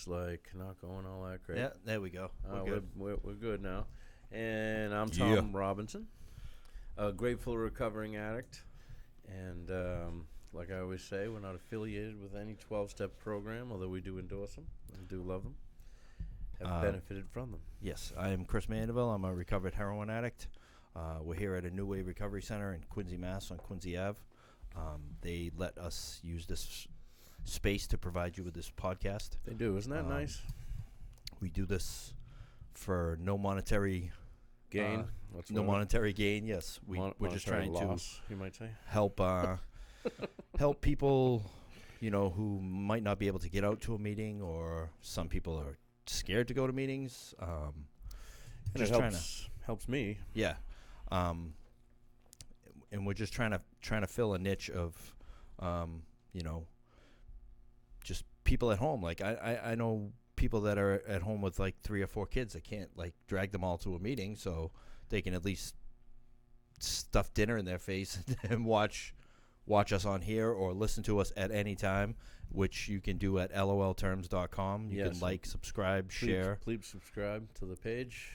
looks like not going all that great. Yeah, there we go. We're good now. And I'm Tom Robinson, a grateful recovering addict. And like I always say, we're not affiliated with any 12-step program, although we do endorse them and do love them, have benefited from them. Yes, I am Chris Mandeville. I'm a recovered heroin addict. We're here at a New Way Recovery Center in Quincy, Mass. on Quincy Ave. They let us use this space to provide you with this podcast. They do. Isn't that nice? We do this for no monetary gain. Monetary gain. Yes, we're just trying loss, you might say, help help people, who might not be able to get out to a meeting, or some people are scared to go to meetings. And it helps me. Yeah, and we're just trying to fill a niche of, just people at home. Like I know people that are at home with like 3 or 4 kids that can't like drag them all to a meeting, so they can at least stuff dinner in their face and watch us on here or listen to us at any time, which you can do at LOLTerms.com. You can like, subscribe, share. Please subscribe to the page.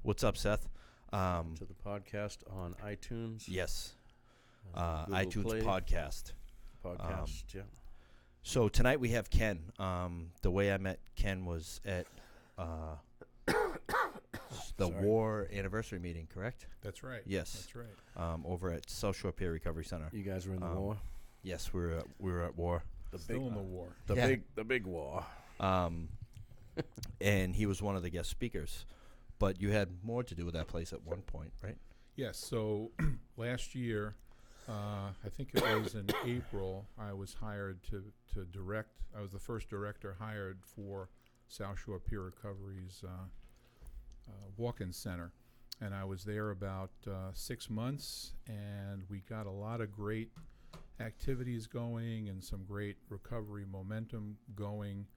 What's up, Seth? To the podcast on iTunes. Yes. iTunes Play. Podcast. Yeah. So tonight we have Ken. The way I met Ken was at the war anniversary meeting, correct? That's right. Yes. That's right. Over at South Shore Peer Recovery Center. You guys were in the war? Yes, we were at war. Still in the war. The big war. And he was one of the guest speakers. But you had more to do with that place at one point, right? Yes. So last year, I think it was in April, I was hired to direct. I was the first director hired for South Shore Peer Recovery's walk-in center. And I was there about 6 months, and we got a lot of great activities going and some great recovery momentum going.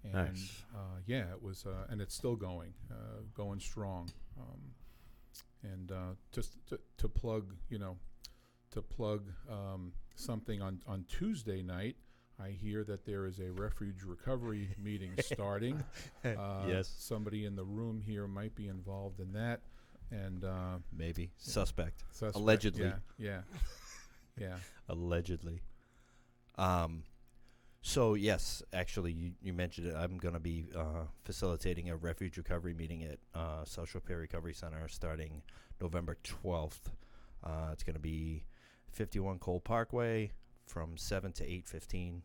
And nice. It was, and it's still going strong. And just to plug, something on Tuesday night, I hear that there is a refuge recovery meeting starting. Yes. Somebody in the room here might be involved in that. And maybe suspect. Allegedly. Yeah. Allegedly. So yes, actually, you mentioned it. I'm going to be facilitating a refuge recovery meeting at South Shore Peer Recovery Center starting November 12th. It's going to be 51 Cole Parkway from 7 to 8:15.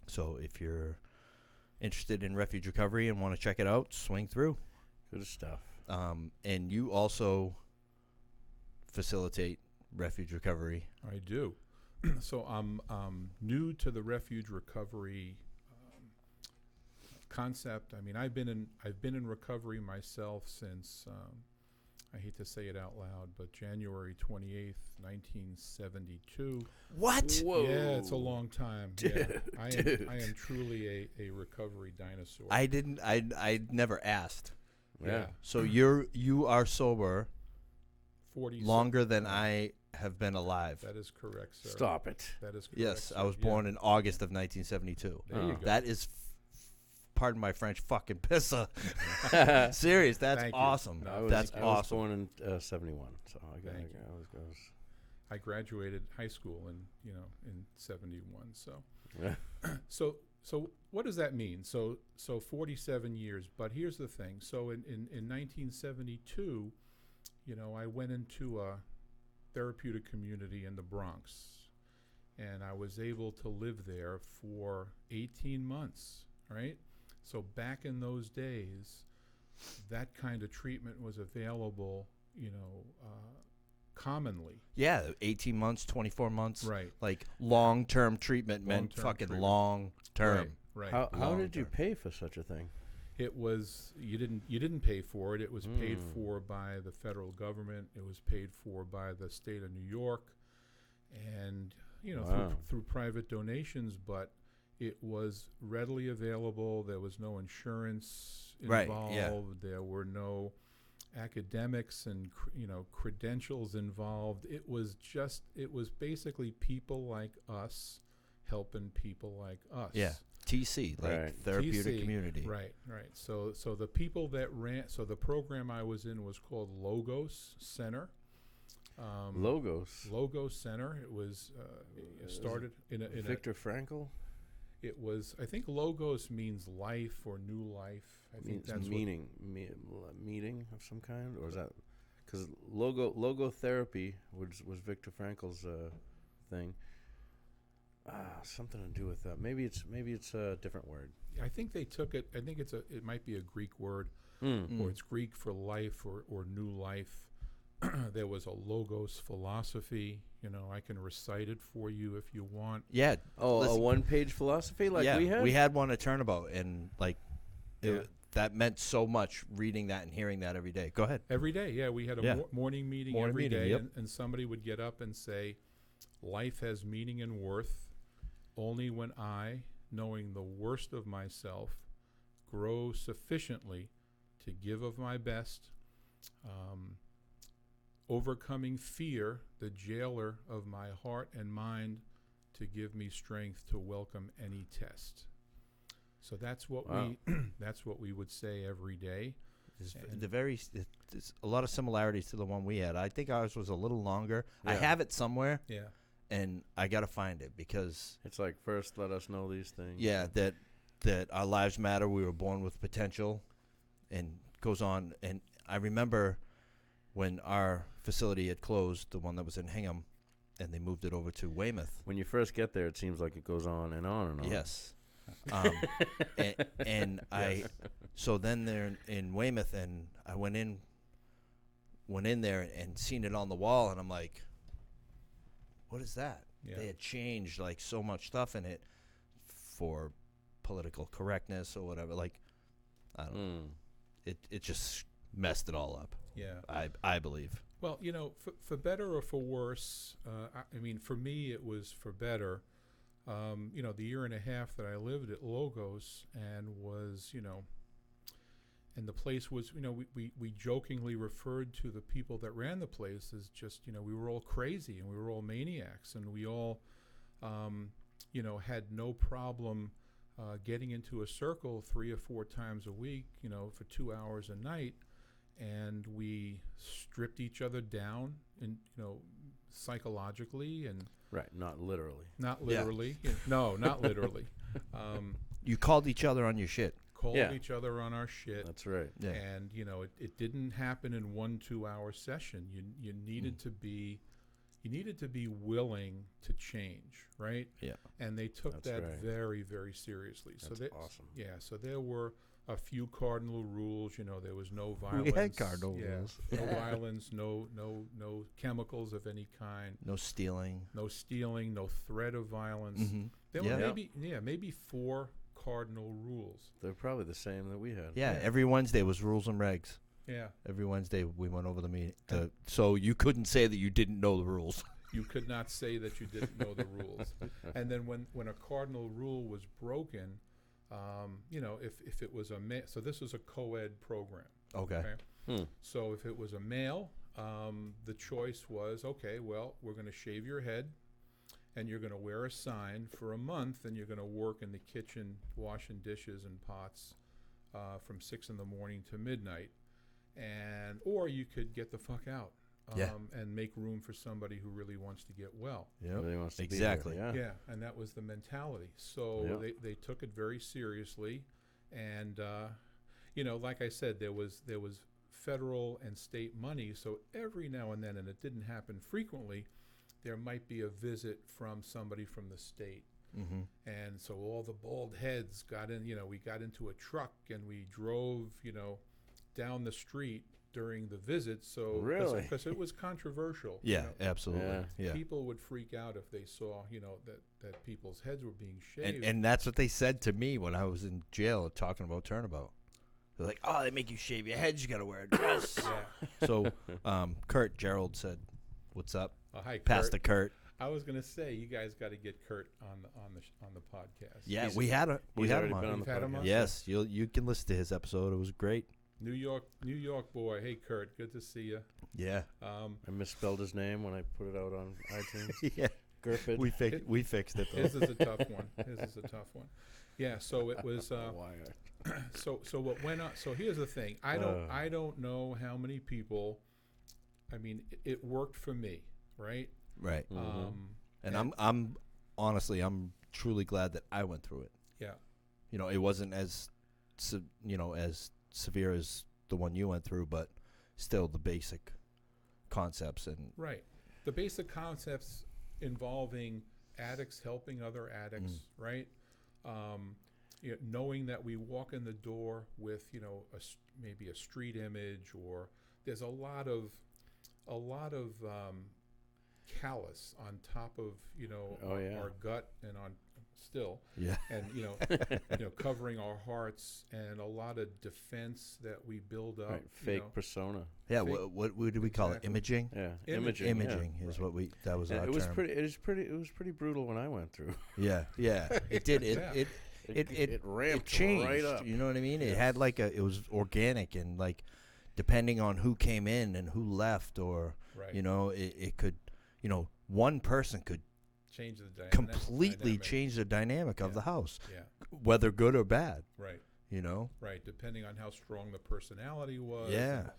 So if you're interested in refuge recovery and want to check it out, swing through. Good stuff. And you also facilitate refuge recovery. I do. So I'm new to the refuge recovery concept. I mean, I've been in recovery myself since I hate to say it out loud, but January 28th, 1972. What? Whoa. Yeah, it's a long time. Dude, I am truly a recovery dinosaur. I never asked. Yeah. So you are sober 40 longer than I have been alive. That is correct, sir. Stop it. That is correct. Yes, sir. I was born in August of 1972. There you go. That is, pardon my French, fucking pissa. Serious, that's Thank you. awesome. No, I was awesome. born in 71, so Thank you. I graduated high school in 71. So so what does that mean? So 47 years. But here's the thing. So in 1972, I went into a therapeutic community in the Bronx, and I was able to live there for 18 months. Right. So back in those days, that kind of treatment was available, commonly. Yeah, 18 months, 24 months. Right. Like long-term treatment meant Long-term fucking treatment. long-term. Right. How did you pay for such a thing? It was you didn't pay for it. It was paid for by the federal government. It was paid for by the state of New York, and through private donations. But it was readily available. There was no insurance involved. Right, yeah. There were no academics and credentials involved. It was basically people like us helping people like us. Yeah. TC, like Right. therapeutic TC, community. Right. So the people that ran, so the program I was in was called Logos Center. Logos. Logos Center. It was started in a Viktor Frankl. It was, I think Logos means life or new life. I think that's meaning, meeting of some kind, or is that because logotherapy was Viktor Frankl's thing? Something to do with that. Maybe it's a different word. I think they took it. I think it might be a Greek word, or it's Greek for life or new life. There was a Logos philosophy. I can recite it for you if you want. Yeah. Oh, listen, a one-page philosophy like we had? We had one at Turnabout, and like that meant so much reading that and hearing that every day. Go ahead. Every day, yeah. We had a morning meeting every day, yep. and somebody would get up and say, life has meaning and worth only when I, knowing the worst of myself, grow sufficiently to give of my best, overcoming fear, the jailer of my heart and mind, to give me strength to welcome any test. So that's what we would say every day. There's a lot of similarities to the one we had. I think ours was a little longer. Yeah. I have it somewhere. Yeah. And I got to find it because It's like, first let us know these things. yeah, that our lives matter. We were born with potential, and goes on. And I remember when our facility had closed, the one that was in Hingham, and they moved it over to Weymouth. When you first get there, it seems like it goes on and on and on. Yes. And so then they're in Weymouth, and I went in there and seen it on the wall, and I'm like, what is that? Yeah. They had changed like so much stuff in it for political correctness or whatever. Like, I don't know. It just messed it all up. Yeah. I believe. Well, for better or for worse, I mean, for me, it was for better. The year and a half that I lived at Logos and was, and the place was, we jokingly referred to the people that ran the place as just, we were all crazy and we were all maniacs, and we all, had no problem getting into a circle 3 or 4 times a week, for 2 hours a night. And we stripped each other down, and psychologically, and Right, not literally. not literally. No, not literally. You called each other on your shit. Called Yeah. each other on our shit. That's right. Yeah. And it didn't happen in 1 2-hour session. You needed to be willing to change, right? Yeah. And they took That's that right. very, very seriously. That's awesome. Yeah, so there were a few cardinal rules. There was no violence. We had cardinal rules. No violence, no chemicals of any kind, No stealing. no stealing, no threat of violence. Mm-hmm. There Yeah. were maybe 4 cardinal rules. They're probably the same that we had. Yeah, every Wednesday was rules and regs. Yeah. Every Wednesday we went over the meeting. So you couldn't say that you didn't know the rules. You could not say that you didn't know the rules. And then when a cardinal rule was broken, if it was so this was a co-ed program. Okay. So if it was a male, the choice was, okay, well, we're going to shave your head, and you're going to wear a sign for a month, and you're going to work in the kitchen washing dishes and pots from 6 in the morning to midnight. Or you could get the fuck out. And make room for somebody who really wants to get well. Yeah, Really wants to exactly. Be there. Yeah, and that was the mentality. So they took it very seriously, and like I said, there was federal and state money. So every now and then, and it didn't happen frequently, there might be a visit from somebody from the state. Mm-hmm. And so all the bald heads got in. We got into a truck and we drove, down the street during the visit. So Really? because it was controversial. Yeah, absolutely. Yeah. People would freak out if they saw, that people's heads were being shaved. And that's what they said to me when I was in jail talking about Turnabout. They're like, "Oh, they make you shave your head. You got to wear a dress." Yeah. So Kurt Gerald said, "What's up?" Hi, Kurt. Pastor Kurt. I was gonna say you guys got to get Kurt on the podcast. Yeah, He's we had him already on. been on You've the had him podcast. on? Yes, you can listen to his episode. It was great. New York boy. Hey, Kurt. Good to see you. Yeah. I misspelled his name when I put it out on iTunes. Yeah. Gerfid. We fixed it though. His is a tough one. Yeah, so it was. So what went on? So here's the thing. I don't know how many people. I mean, it worked for me, right? Right. And I'm honestly, I'm truly glad that I went through it. Yeah. You know, it wasn't as as severe as the one you went through, but still the basic concepts and right. The basic concepts involving addicts helping other addicts, right? Knowing that we walk in the door with, maybe a street image, or there's a lot of callus on top of our gut and on still, and covering our hearts, and a lot of defense that we build up. Right. Fake persona. Yeah, what do we call it? Imaging. Yeah, Imaging is what we. That was our it was term. It was pretty brutal when I went through. Yeah. It did. It ramped changed. right up. You know what I mean? It had it was organic, and depending on who came in and who left, or it could, one person could change the completely change the dynamic of the house, whether good or bad. Right. Right, depending on how strong the personality was. Yeah.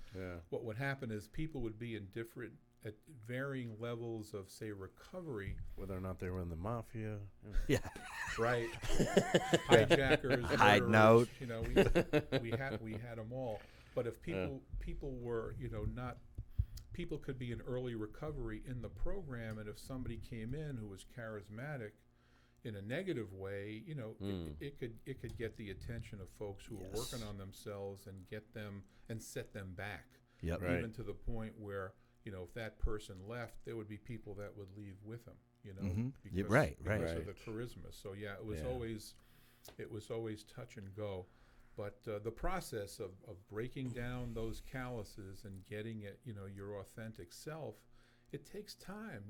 What would happen is people would be at varying levels of, say, recovery. Whether or not they were in the mafia. Yeah. Right. Hijackers, hiding out. We had them all. But if people were, not, people could be in early recovery in the program, and if somebody came in who was charismatic in a negative way, it could get the attention of folks who are working on themselves and get them and set them back. Yep. Even to the point where, if that person left, there would be people that would leave with them, because of the charisma. So it was always touch and go. But the process of breaking down those calluses and getting it, your authentic self, it takes time,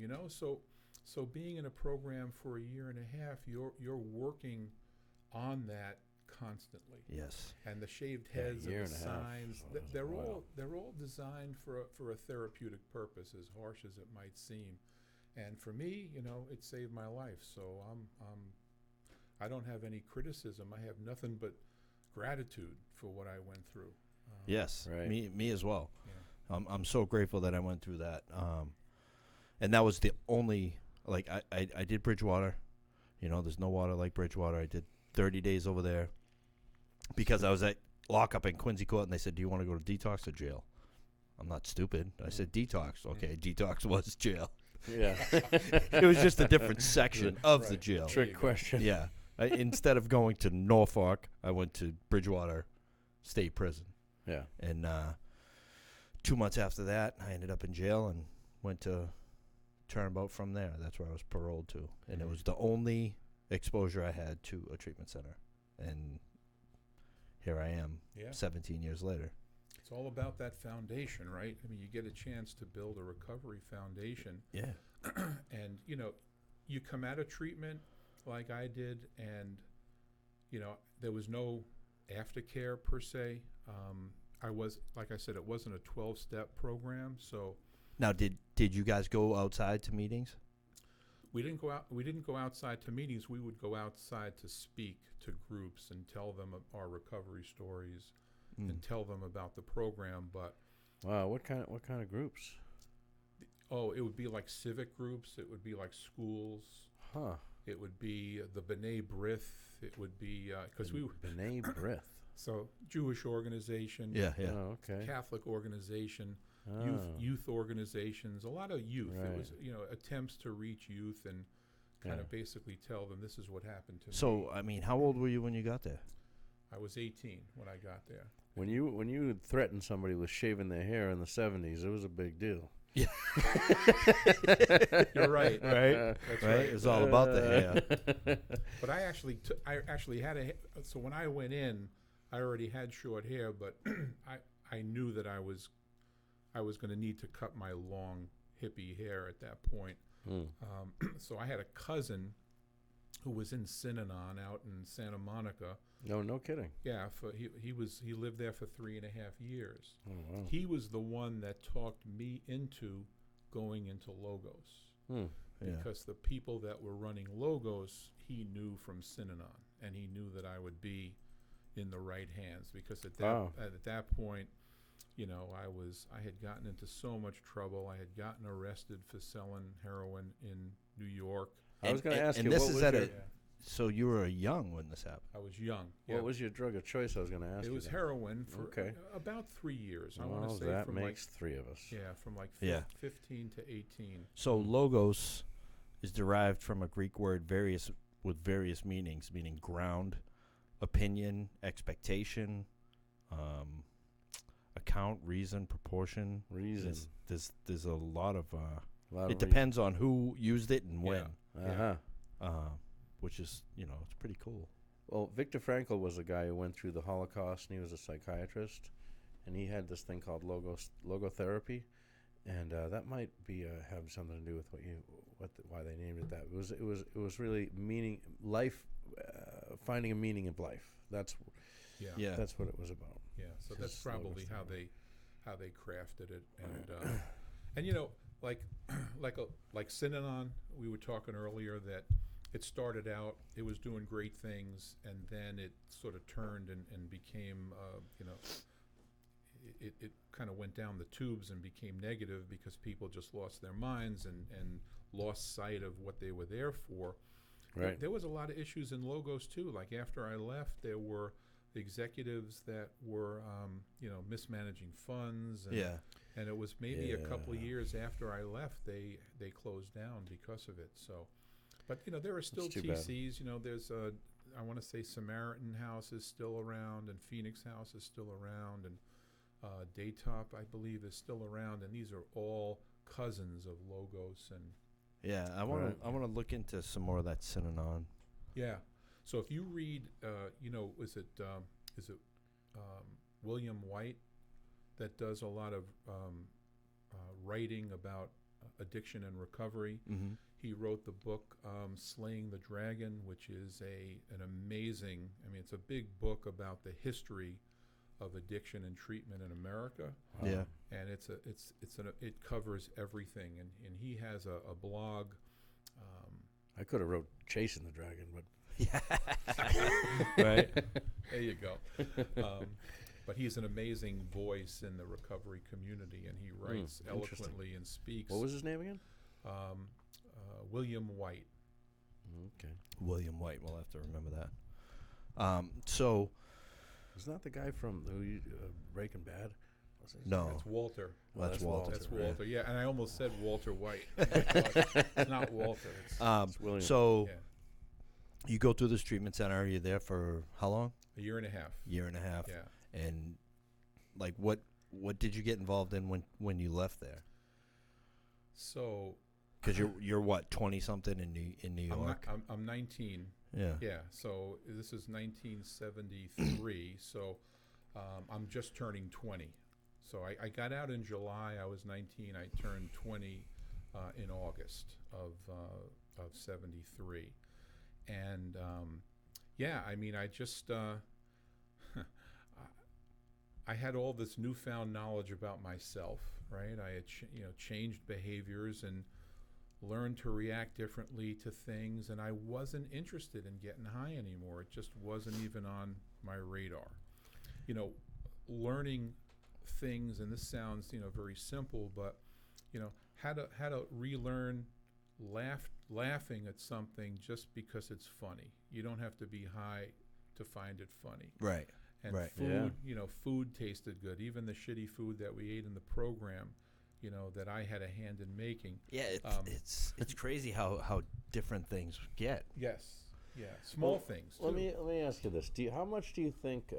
So being in a program for a year and a half, you're working on that constantly. Yes. And the shaved heads and the signs, they're all designed for a therapeutic purpose, as harsh as it might seem. And for me, it saved my life. So I don't have any criticism. I have nothing but gratitude for what I went through. Yes, right. Me as well. Yeah. I'm so grateful that I went through that. And that was the only, I did Bridgewater. There's no water like Bridgewater. I did 30 days over there because I was at lockup in Quincy Court, and they said, do you want to go to detox or jail? I'm not stupid. I said detox. Okay, detox was jail. Yeah. It was just a different section of the jail. Trick question. Yeah. Instead of going to Norfolk, I went to Bridgewater State Prison. Yeah. And 2 months after that, I ended up in jail and went to Turnabout from there. That's where I was paroled to. And it was the only exposure I had to a treatment center. And here I am 17 years later. It's all about that foundation, right? I mean, you get a chance to build a recovery foundation. Yeah. And, you come out of treatment like I did, and there was no aftercare per se. I was, like I said, it wasn't a 12-step program. So now, did you guys go outside to meetings? we didn't go outside to meetings. We would go outside to speak to groups and tell them our recovery stories and tell them about the program. But wow, what kind of groups? It would be like civic groups. It would be like schools. Huh. It would be the B'nai B'rith. It would be because we were B'nai B'rith. So Jewish organization. Yeah. Oh, okay. Catholic organization. Oh. Youth organizations. A lot of youth. Right. It was attempts to reach youth and kind of basically tell them this is what happened to me. So I mean, how old were you when you got there? I was 18 when I got there. When you threatened somebody with shaving their hair in the 70s, it was a big deal. Yeah. You're right. Right. That's right. It was all about the hair. But I actually had so when I went in, I already had short hair, but I knew that I was going to need to cut my long hippie hair at that point. So I had a cousin who was in Synanon out in Santa Monica. No kidding. Yeah, he lived there for 3.5 years. Oh, wow. He was the one that talked me into going into Logos. Because the people that were running Logos, he knew from Synanon. and he knew that I would be in the right hands, because at that point, you know, I had gotten into so much trouble. I had gotten arrested for selling heroin in New York. I was going to ask you, and this what is was at your, a. So you were young when this happened. I was young. what was your drug of choice? I was going to ask you. It was that. heroin for Okay. about 3 years. I want Well, to say that from makes three of us. from like Yeah. 15 to 18. So logos is derived from a Greek word with various meanings, meaning ground, opinion, expectation, account, reason, proportion. Reason. There's a lot of. Lot It of depends on who used it and when, Uh-huh. which is it's pretty cool. Well, Viktor Frankl was a guy who went through the Holocaust, and he was a psychiatrist, and he had this thing called logotherapy, and that might be have something to do with why they named it that. It was really finding a meaning of life. That's what it was about. Yeah, so that's His probably logos how they crafted it, and you know, like Synanon, we were talking earlier that it started out, it was doing great things, and then it sort of turned and became, it kind of went down the tubes and became negative because people just lost their minds and lost sight of what they were there for. Right. There was a lot of issues in logos too. Like after I left, there were executives that were, mismanaging funds. And it was maybe a couple of years after I left, they closed down because of it. So, but there are still TCs. There's I want to say Samaritan House is still around, and Phoenix House is still around, and Daytop, I believe, is still around, and these are all cousins of Logos. And yeah, I want to look into some more of that Synanon. Yeah, so if you read, is it William White that does a lot of writing about addiction and recovery? Mm-hmm. He wrote the book Slaying the Dragon, which is an amazing, it's a big book about the history of addiction and treatment in America. Wow. Yeah. And it covers everything, and he has a blog. I could have wrote Chasing the Dragon, but Right. There you go. But he's an amazing voice in the recovery community, and he writes eloquently and speaks. What was his name again? William White. Okay. William White. We'll have to remember that. So, Isn't that the guy from Breaking Bad? no. That's Walter. Well, that's Walter. That's Walter. Yeah, and I almost said Walter White. It's not Walter. It's William. So, Yeah. you go through this treatment center. Are you there for how long? A year and a half. Year and a half. Yeah. And like, what did you get involved in when you left there? So, because you're what, 20 something in New York? I'm 19. Yeah. Yeah. So this is 1973. So I'm just turning 20. So I got out in July. I was 19. I turned 20 in August of 73. And I just I had all this newfound knowledge about myself, right? I had changed behaviors and learned to react differently to things, and I wasn't interested in getting high anymore. It just wasn't even on my radar. Learning things, and this sounds very simple, but how to relearn laughing at something just because it's funny. You don't have to be high to find it funny. Right. And right. food, food tasted good. Even the shitty food that we ate in the program, that I had a hand in making. Yeah, it's crazy how different things get. Yes. Yeah. Small things. Let too. me ask you this: how much do you think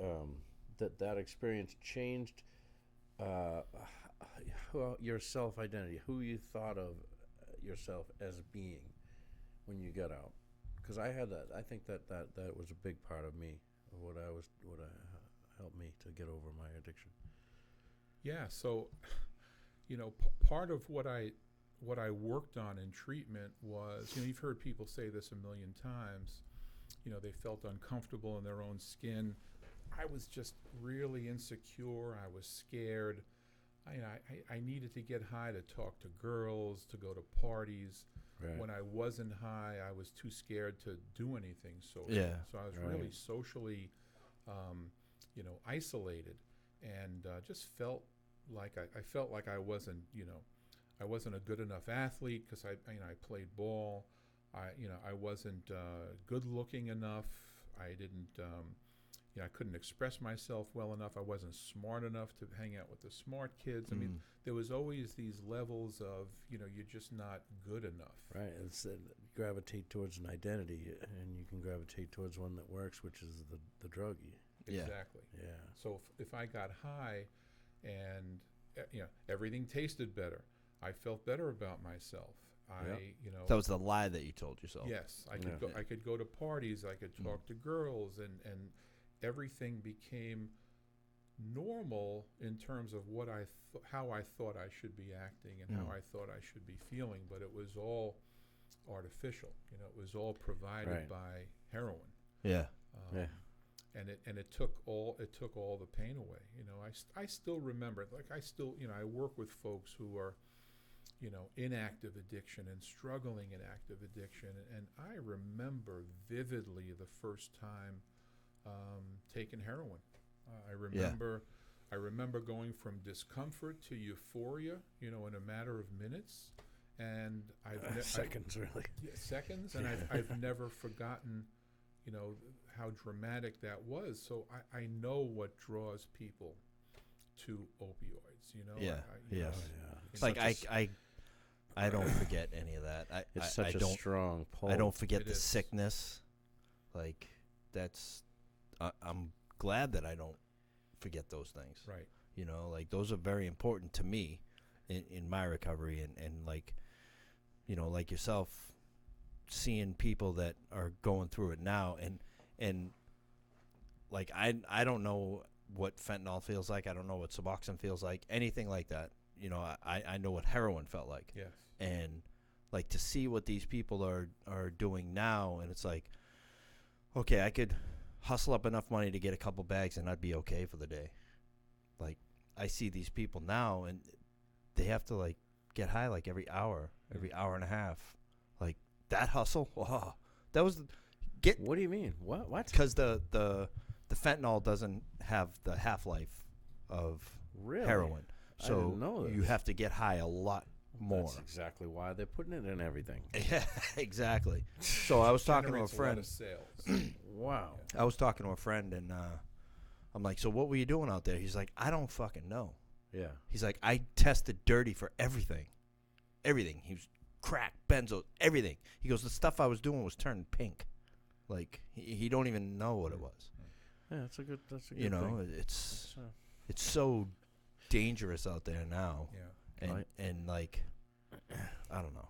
that experience changed your self identity? Who you thought of yourself as being when you got out? Because I had that. I think that was a big part of me, of what helped me to get over my addiction. Yeah. So, part of what I worked on in treatment was, you've heard people say this a million times. They felt uncomfortable in their own skin. I was just really insecure. I was scared. I needed to get high to talk to girls, to go to parties. Right. When I wasn't high, I was too scared to do anything social. Yeah. So I was Right. really socially, isolated, and just felt like I felt like I wasn't, I wasn't a good enough athlete because I played ball. I wasn't good looking enough. I didn't, I couldn't express myself well enough. I wasn't smart enough to hang out with the smart kids. I mean, there was always these levels of, you're just not good enough. Right. It's gravitate towards an identity, and you can gravitate towards one that works, which is the druggie. Yeah. Exactly. Yeah. So if I got high and, everything tasted better, I felt better about myself. That was the lie that you told yourself. Yes, I could go to parties, I could talk to girls, and everything became normal in terms of what how I thought I should be acting and how I thought I should be feeling, but it was all artificial. It was all provided by heroin. Yeah. Yeah. And it took all the pain away. I still remember, like I still, I work with folks who are, in active addiction and struggling in active addiction. And I remember vividly the first time taking heroin. I remember going from discomfort to euphoria, in a matter of minutes. And Seconds, really. Seconds. And I've never forgotten, how dramatic that was. So I know what draws people to opioids, Yeah. It's Like such I don't forget any of that. It's such a strong pull. I don't forget It the is. sickness. Like that's I'm glad that I don't forget those things. right. Like those are very important to me in my recovery, and like like yourself, seeing people that are going through it now, and like I don't know what fentanyl feels like. I don't know what Suboxone feels like, anything like that. I know what heroin felt like. Yes. And like to see what these people are doing now, and it's like, okay, I could hustle up enough money to get a couple bags and I'd be okay for the day. Like I see these people now, and they have to like get high like every hour and a half. Like that hustle, that was What do you mean? What? because the fentanyl doesn't have the half-life of Really? heroin, I didn't so know you this. have to get high a lot more. That's exactly why they're putting it in everything. Yeah, exactly. So I was talking to a Generates lot friend. of sales. Wow. I was talking to a friend, and I'm like, so what were you doing out there? He's like, I don't fucking know. Yeah. He's like, I tested dirty for everything. Everything. He was crack, benzo, everything. He goes, the stuff I was doing was turning pink. Like, he don't even know what it was. Yeah, that's a good You know, thing. it's so dangerous out there now. Yeah. And, Right. and like, I don't know.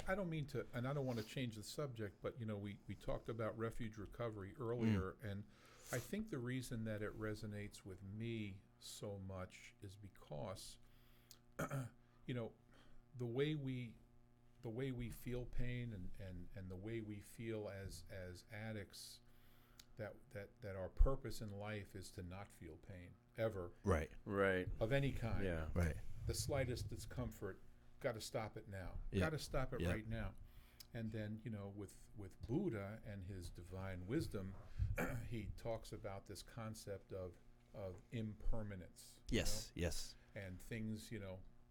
I don't mean to, and I don't want to change the subject, but we talked about refuge recovery earlier, and I think the reason that it resonates with me so much is because the way we feel pain and the way we feel as addicts, that our purpose in life is to not feel pain ever, Right. Right. of any kind. Yeah. Right. The slightest discomfort, got to stop it now. Yeah. Got to stop it Yeah. right now. And then, with Buddha and his divine wisdom, he talks about this concept of impermanence. Yes. Yes. And things,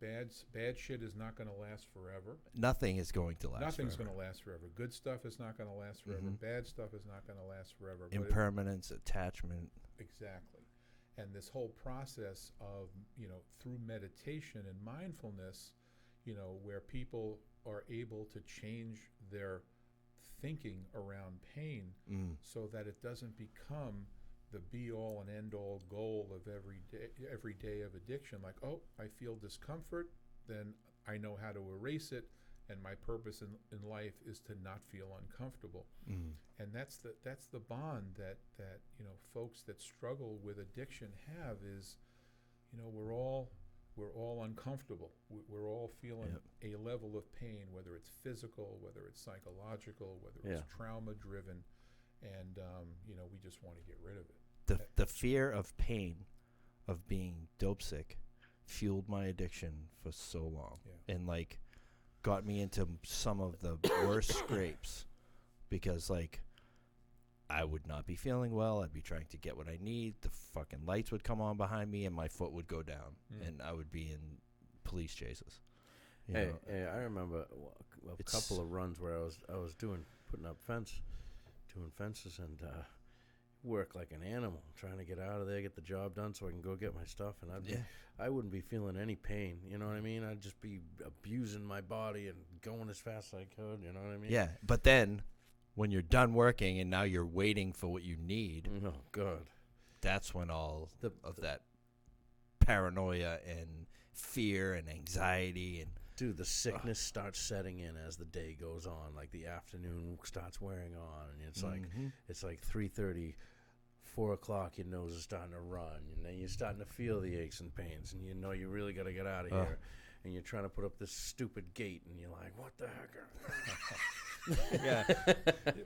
bad shit is not going to last forever. Nothing is going to last. Nothing's forever. going to last forever. Good stuff is not going to last forever. Mhm. Bad stuff is not going to last forever. But Impermanence, attachment. exactly. And this whole process of, through meditation and mindfulness, where people are able to change their thinking around pain so that it doesn't become the be-all and end-all goal of every day of addiction. Like, oh, I feel discomfort, then I know how to erase it, and my purpose in life is to not feel uncomfortable. And that's the bond that folks that struggle with addiction have is, we're all uncomfortable. We're all feeling a level of pain, whether it's physical, whether it's psychological, whether it's trauma driven, and we just want to get rid of it. The fear of pain, of being dope sick, fueled my addiction for so long. Yeah. And like got me into some of the worst scrapes because, like, I would not be feeling well. I'd be trying to get what I need. The fucking lights would come on behind me, and my foot would go down, and I would be in police chases. Hey, I remember a couple of runs where I was putting up doing fences, and work like an animal, trying to get out of there, get the job done, so I can go get my stuff. And I wouldn't be feeling any pain. You know what I mean? I'd just be abusing my body and going as fast as I could. You know what I mean? Yeah, but then when you're done working and now you're waiting for what you need, oh God, that's when all of that paranoia and fear and anxiety and dude, the sickness starts setting in as the day goes on. Like the afternoon starts wearing on, and it's like 3:30, 4 o'clock. Your nose is starting to run, and then you're starting to feel the aches and pains, and you know you really got to get out of here. And you're trying to put up this stupid gate, and you're like, "What the heck?" Yeah,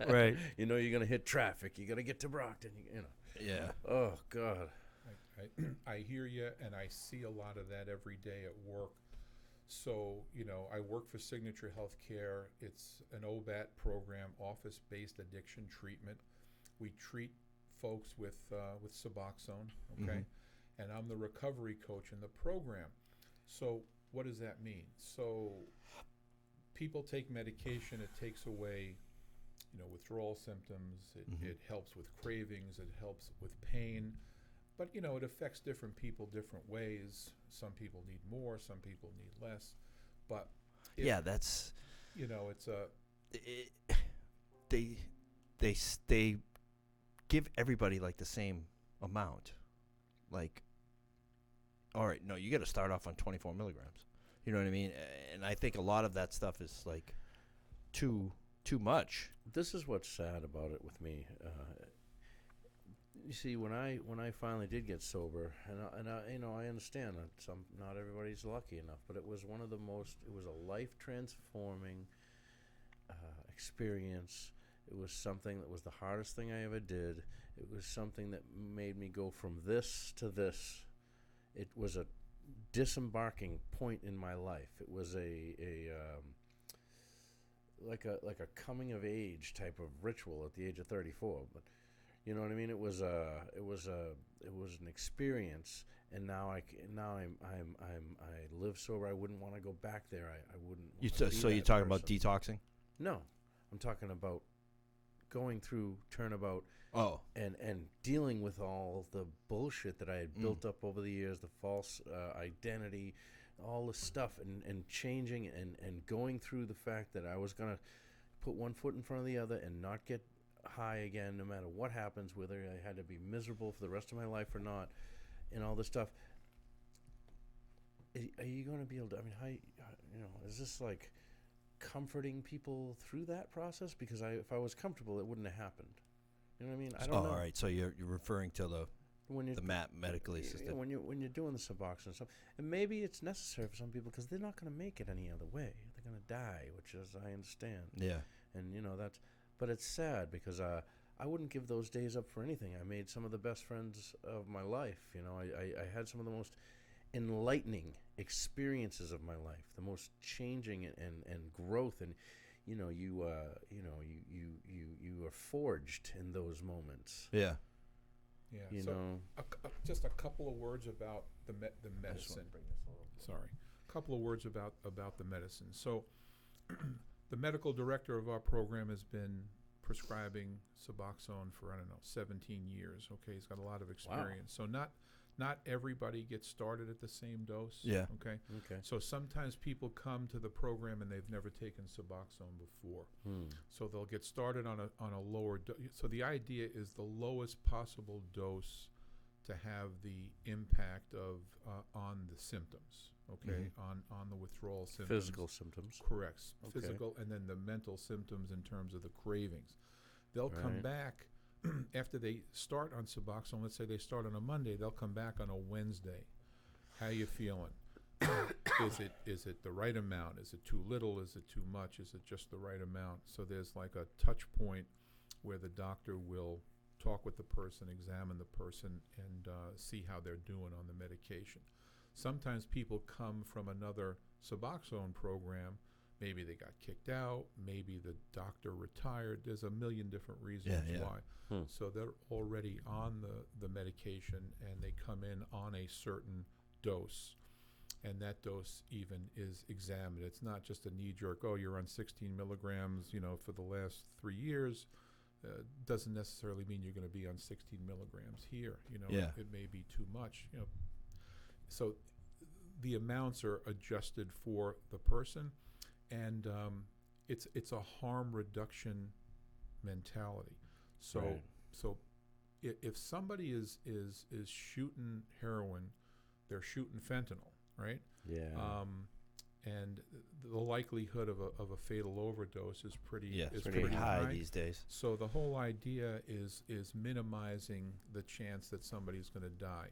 right. You know you're gonna hit traffic. You got to get to Brockton. You know. Yeah. Oh God. I hear you, and I see a lot of that every day at work. So, you know, I work for Signature Healthcare. It's an OBAT program, office-based addiction treatment. We treat folks with Suboxone, okay? And I'm the recovery coach in the program. So what does that mean? So people take medication. It takes away, you know, withdrawal symptoms. It helps with cravings. It helps with pain. But, you know, it affects different people different ways. Some people need more, some people need less. But that's, you know, it's they give everybody like the same amount. Like, all right, no, you got to start off on 24 milligrams. You know what I mean? And I think a lot of that stuff is like too much. This is what's sad about it with me. You see, when I finally did get sober, and I you know, I understand that not everybody's lucky enough, but it was it was a life transforming experience. It was something that was the hardest thing I ever did. It was something that made me go from this to this. It was a disembarking point in my life. It was like a coming of age type of ritual at the age of 34, but you know what I mean? It was an experience, and now I live sober. I wouldn't want to go back there. I wouldn't. So you're talking about detoxing? No, I'm talking about going through turnabout. Oh, and dealing with all the bullshit that I had built up over the years, the false identity, all the stuff, and changing and going through the fact that I was gonna put one foot in front of the other and not get high again, no matter what happens, whether I had to be miserable for the rest of my life or not, and all this stuff. Are you going to be able to? I mean, how you know? Is this like comforting people through that process? Because if I was comfortable, it wouldn't have happened. You know what I mean? I don't know. All right. So you're referring to the MAP medically assisted. Yeah, when you're doing the Suboxone stuff, and maybe it's necessary for some people because they're not going to make it any other way. They're going to die, which is I understand. Yeah. And you know that's. But it's sad because I wouldn't give those days up for anything. I made some of the best friends of my life. You know, I had some of the most enlightening experiences of my life, the most changing and growth. And you know, you are forged in those moments. Yeah. Yeah. You so know, just a couple of words about the medicine. Sorry, a couple of words about the medicine. So. The medical director of our program has been prescribing Suboxone for, 17 years. Okay, he's got a lot of experience. Wow. So not everybody gets started at the same dose. Yeah. Okay. So sometimes people come to the program and they've never taken Suboxone before. So they'll get started on a lower dose. So the idea is the lowest possible dose to have the impact of on the symptoms. Okay, on the withdrawal symptoms. Physical symptoms. Correct. Okay. Physical, and then the mental symptoms in terms of the cravings. They'll come back after they start on Suboxone. Let's say they start on a Monday. They'll come back on a Wednesday. How you feeling? Is it the right amount? Is it too little? Is it too much? Is it just the right amount? So there's like a touch point where the doctor will talk with the person, examine the person, and see how they're doing on the medication. Sometimes people come from another Suboxone program maybe they got kicked out, maybe the doctor retired. There's a million different reasons why. So they're already on the medication, and they come in on a certain dose, and that dose even is examined. It's not just a knee-jerk, oh, you're on 16 milligrams, for the last 3 years. Doesn't necessarily mean you're going to be on 16 milligrams here. It may be too much. So the amounts are adjusted for the person, and it's a harm reduction mentality. So if somebody is shooting heroin, they're shooting fentanyl, right? Yeah. And the likelihood of a fatal overdose is pretty high these days. So the whole idea is minimizing the chance that somebody's going to die.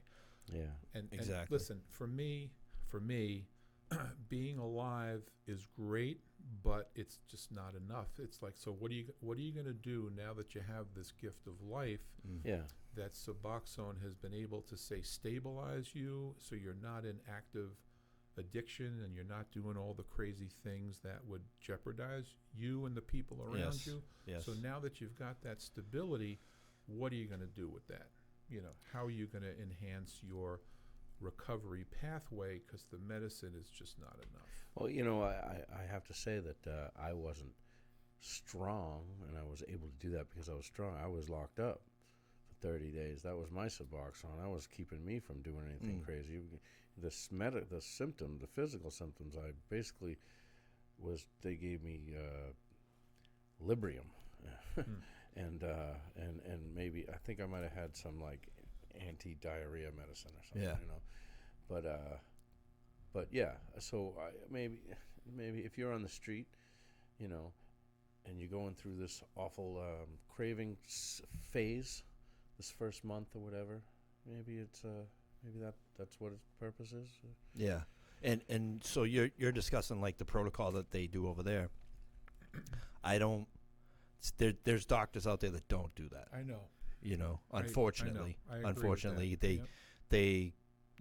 Yeah. And exactly. Listen, for me, being alive is great, but it's just not enough. It's like, so what are you going to do now that you have this gift of life? Yeah. That Suboxone has been able to stabilize you, so you're not in active addiction, and you're not doing all the crazy things that would jeopardize you and the people around you. Yes. So now that you've got that stability, what are you going to do with that? How are you going to enhance your recovery pathway, because the medicine is just not enough? Well, I have to say that I wasn't strong, and I was able to do that because I was strong. I was locked up for 30 days. That was my Suboxone. That was keeping me from doing anything crazy. The physical symptoms, I basically they gave me Librium, and maybe I think I might have had some like anti-diarrhea medicine or something. But yeah. So maybe if you're on the street, and you're going through this awful craving phase, this first month or whatever, maybe that's what its purpose is. Yeah, and so you're discussing like the protocol that they do over there. I don't. There's doctors out there that don't do that. I know. Unfortunately, I agree unfortunately, with that. they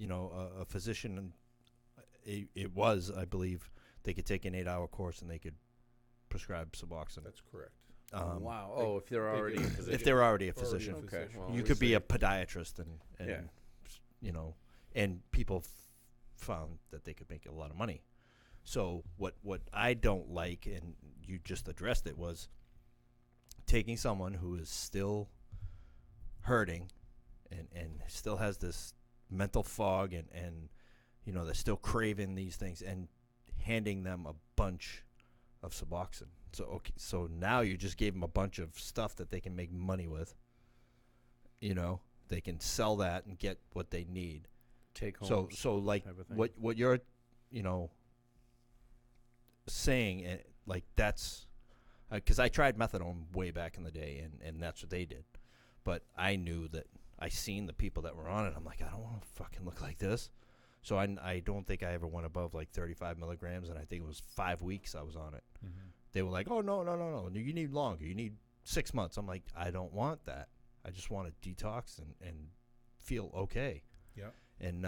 a physician. It was, I believe, they could take an 8-hour course and they could prescribe Suboxone. That's correct. Wow. Oh, if they're already a physician. If they're already a physician. Okay. Well, you could be a podiatrist and and people found that they could make a lot of money. So what I don't like, and you just addressed it, was taking someone who is still hurting and still has this mental fog and they're still craving these things, and handing them a bunch of Suboxone. So now you just gave them a bunch of stuff that they can make money with. They can sell that and get what they need. Take home. So like what you're saying, like that's because I tried methadone way back in the day, and that's what they did. But I knew that I seen the people that were on it. I'm like, I don't want to fucking look like this. So I don't think I ever went above like 35 milligrams, and I think it was 5 weeks I was on it. Mm-hmm. They were like, oh, no. You need longer. You need 6 months. I'm like, I don't want that. I just want to detox and feel okay. Yeah. And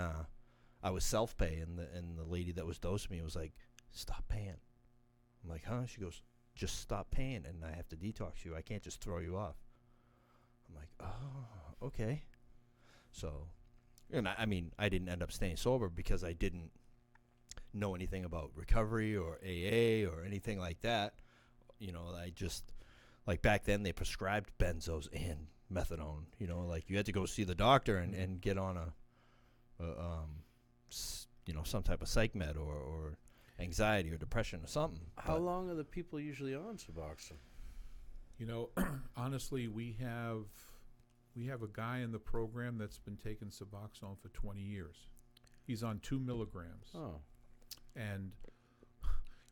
I was self-pay, and the lady that was dosing me was like, stop paying. I'm like, huh? She goes, just stop paying, and I have to detox you. I can't just throw you off. I'm like, oh, okay. So, and I mean, I didn't end up staying sober because I didn't know anything about recovery or AA or anything like that. I just, like back then they prescribed benzos and methadone. Like you had to go see the doctor and get on some type of psych med or anxiety or depression or something. How long are the people usually on Suboxone? Honestly, we have a guy in the program that's been taking Suboxone for 20 years. He's on 2 milligrams. Oh. And,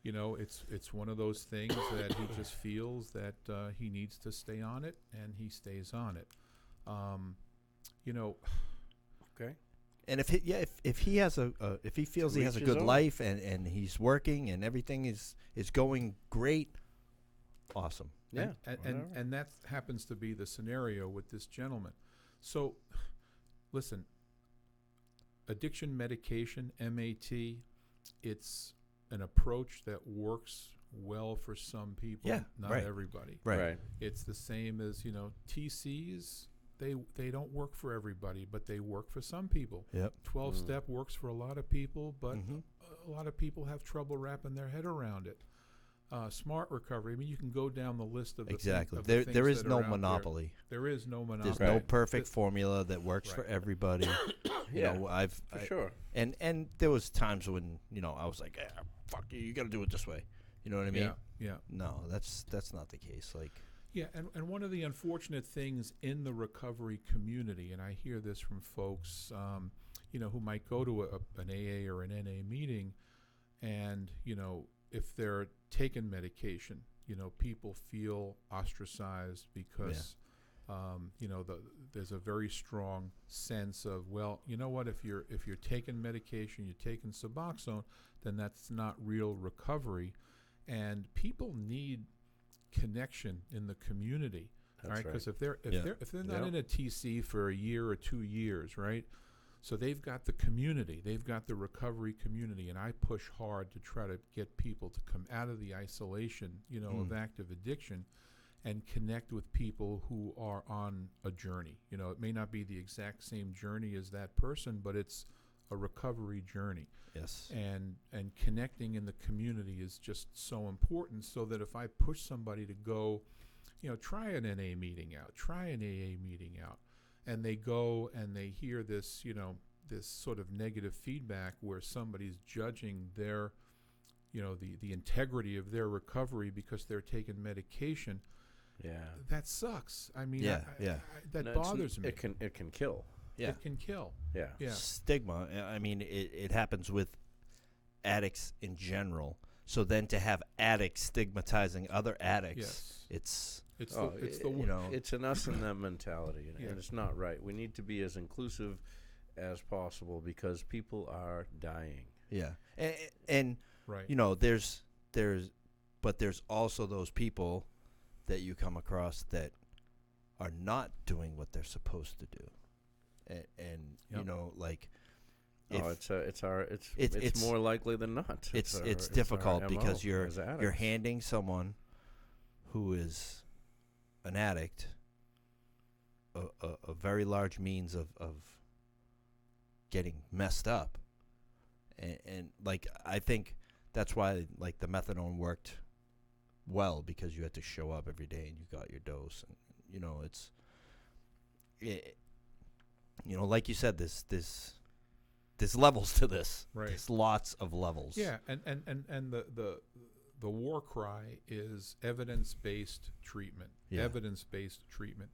it's one of those things that he just feels that he needs to stay on it, and he stays on it. Okay. And if he has if he feels he has a good life and he's working and everything is going great, awesome. Yeah. And that happens to be the scenario with this gentleman. So, listen, addiction medication, MAT, it's an approach that works well for some people, Yeah, not right. everybody. Right. It's the same as, TCs. They don't work for everybody, but they work for some people. Yep. 12-step works for a lot of people, but Mhm. a lot of people have trouble wrapping their head around it. Smart recovery. I mean, you can go down the list of the Exactly. of the There things is that no are out monopoly. There is no monopoly. There's no Right. perfect formula that works for Right. everybody. Yeah, For sure. And there was times when I was like, fuck you, you got to do it this way. You know what I mean? Yeah. No, that's not the case. Like, Yeah, and one of the unfortunate things in the recovery community, and I hear this from folks, who might go to an AA or an NA meeting, and if they're taking medication, people feel ostracized because, there's a very strong sense of, well, you know what, if you're taking medication, you're taking Suboxone, then that's not real recovery, and people need connection in the community, right? Because if they're not in a TC for a year or 2 years, right? So they've got the community, they've got the recovery community, and I push hard to try to get people to come out of the isolation, of active addiction, and connect with people who are on a journey. It may not be the exact same journey as that person, but it's a recovery journey. yes. And connecting in the community is just so important, so that if I push somebody to go, try an NA meeting out, try an AA meeting out, and they go and they hear this, this sort of negative feedback where somebody's judging their, the integrity of their recovery because they're taking medication. Yeah. That sucks. I mean, that No, bothers me. It can kill. Yeah. It can kill. Yeah. Yeah. Stigma. I mean, it happens with addicts in general. So then to have addicts stigmatizing other addicts, Yes. it's It's an us and them mentality, and it's not right. We need to be as inclusive as possible because people are dying. yeah. And Right. there's also those people that you come across that are not doing what they're supposed to do. And Yep. like It's more likely than not. It's difficult our because MO you're as addicts. handing someone who is an addict a very large means of getting messed up, and like I think that's why like the methadone worked well, because you had to show up every day and you got your dose, and like you said, there's levels to this. Right. There's lots of levels. Yeah, and the war cry is evidence-based treatment. Yeah. Evidence-based treatment.